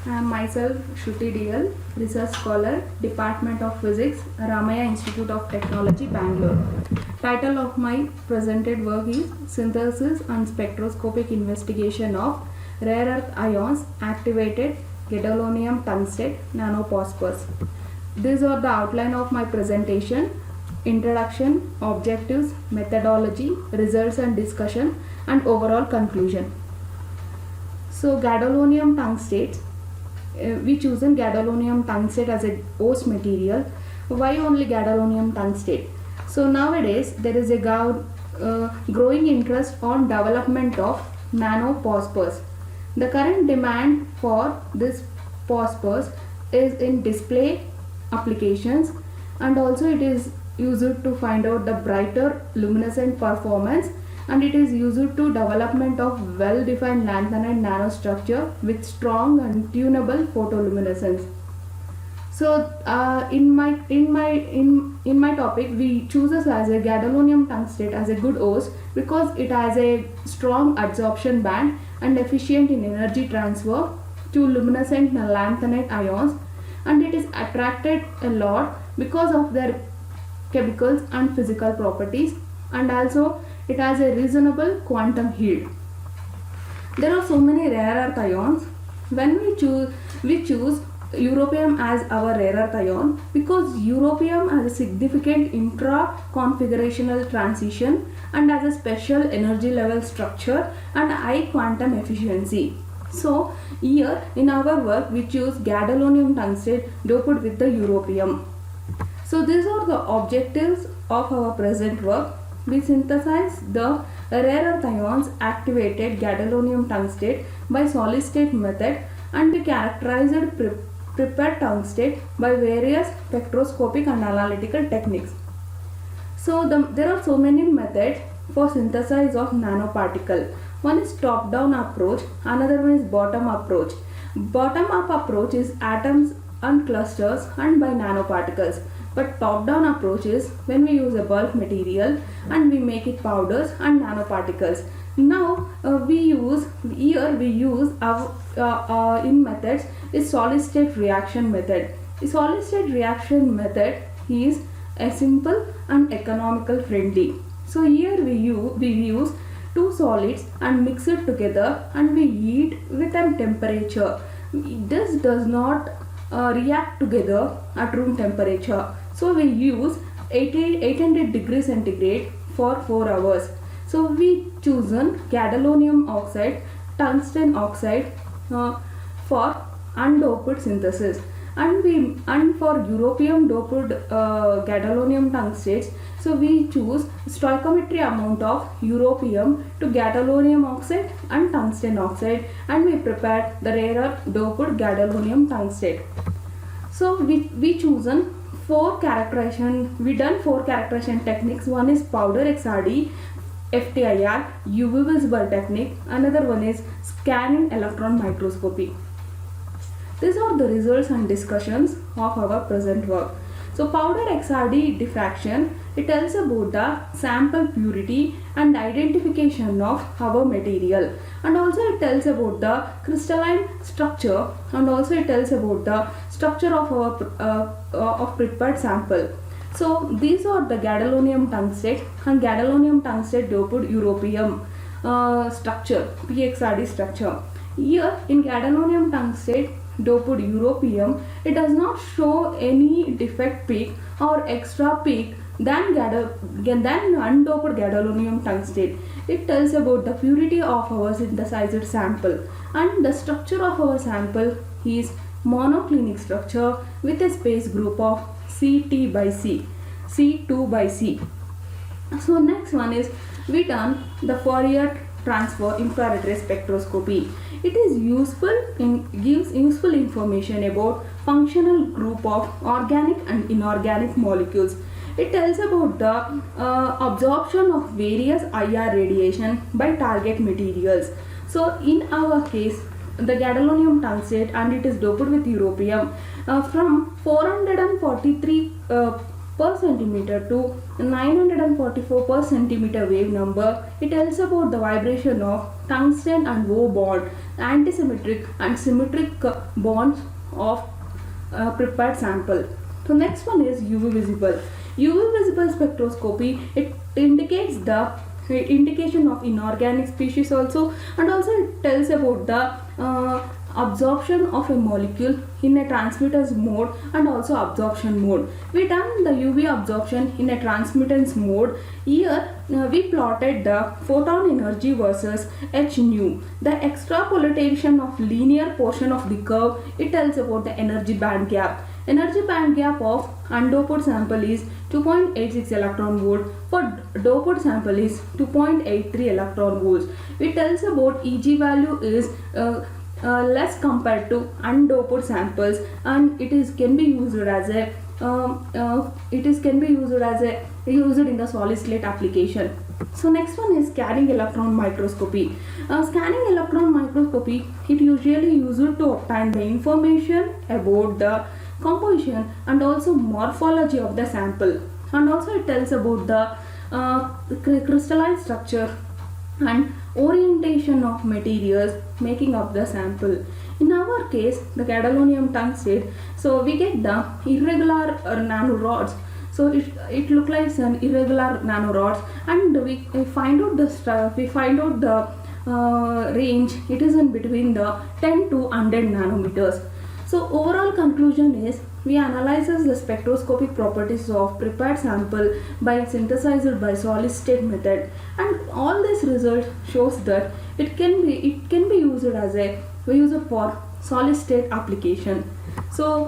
I am myself Shruti DL, Research Scholar, Department of Physics, Ramaya Institute of Technology, Bangalore. Title of my presented work is Synthesis and Spectroscopic Investigation of Rare Earth Ions Activated Gadolinium Tungstate Nanophosphors. These are the outline of my presentation: introduction, objectives, methodology, results and discussion, and overall conclusion. So gadolinium tungstate, we chosen gadolinium tungstate as a host material. Why only gadolinium tungstate? So nowadays there is a growing interest on development of nanophosphors. The current demand for this phosphors is in display applications, and also it is used to find out the brighter luminescent performance, and it is used to development of well-defined lanthanide nanostructure with strong and tunable photoluminescence. So in my topic, we chooses as a gadolinium tungstate as a good host because it has a strong adsorption band and efficient in energy transfer to luminescent lanthanide ions, and it is attracted a lot because of their chemicals and physical properties, and also it has a reasonable quantum yield. There are so many rare earth ions. When we choose europium as our rare earth ion because europium has a significant intra-configurational transition and has a special energy level structure and high quantum efficiency. So here in our work we choose gadolinium tungstate doped with the europium. So these are the objectives of our present work. We synthesize the rare earth ions activated gadolinium tungstate by solid state method, and we characterized prepared tungstate by various spectroscopic and analytical techniques. So there are so many methods for synthesis of nanoparticle. One is top down approach, another one is bottom approach. Bottom up approach is atoms and clusters and by nanoparticles, but top down approach is when we use a bulk material and we make it powders and nanoparticles. Now we use our in methods is solid state reaction method. The solid state reaction method is a simple and economical friendly. So here we use two solids and mix it together and we heat with a temperature. This does not react together at room temperature. So we use 800 degrees centigrade for 4 hours. So we chosen gadolinium oxide, tungsten oxide for undoped synthesis, and for europium doped gadolinium tungstates. So we choose stoichiometry amount of europium to gadolinium oxide and tungsten oxide, and we prepared the rarer doped gadolinium tungstate. So we chosen four characterization techniques. One is powder XRD, FTIR, UV visible technique. Another one is scanning electron microscopy. These are the results and discussions of our present work. So powder XRD diffraction, it tells about the sample purity and identification of our material, and also it tells about the crystalline structure, and also it tells about the structure of our of prepared sample. So these are the gadolinium tungstate and gadolinium tungstate doped europium structure, PXRD structure. Here in gadolinium tungstate doped europium, it does not show any defect peak or extra peak than undoped gadolinium tungstate. It tells about the purity of our synthesized sample, and the structure of our sample is monoclinic structure with a space group of CT by C, C2 by C. So next one is we done the Fourier transfer infrared ray spectroscopy. It is gives useful information about functional group of organic and inorganic molecules. It tells about the absorption of various IR radiation by target materials. So in our case, the gadolinium tungstate, and it is doped with europium from 443 per centimeter to 944 per centimeter wave number. It tells about the vibration of tungsten and O bond, antisymmetric and symmetric bonds of prepared sample. So next one is UV visible. UV visible spectroscopy, it indicates the indication of inorganic species also, and also it tells about the absorption of a molecule in a transmittance mode and also absorption mode. We done the UV absorption in a transmittance mode. Here we plotted the photon energy versus h nu. The extrapolation of linear portion of the curve, it tells about the energy band gap. Energy band gap of undoped sample is 2.86 electron volt. For doped sample is 2.83 electron volts. It tells about Eg value is less compared to undoped samples, and it is can be used as a used in the solid state application. So next one is scanning electron microscopy. Scanning electron microscopy, it usually used to obtain the information about the composition and also morphology of the sample, and also it tells about the crystalline structure and orientation of materials making up the sample. In our case, the gadolinium tungstate, so we get the irregular nanorods. So it looks like an irregular nanorods, and we find out the range. It is in between the 10 to 100 nanometers. So overall conclusion is, we analyzes the spectroscopic properties of prepared sample by synthesized by solid state method, and all this result shows that it can be used for solid state application. So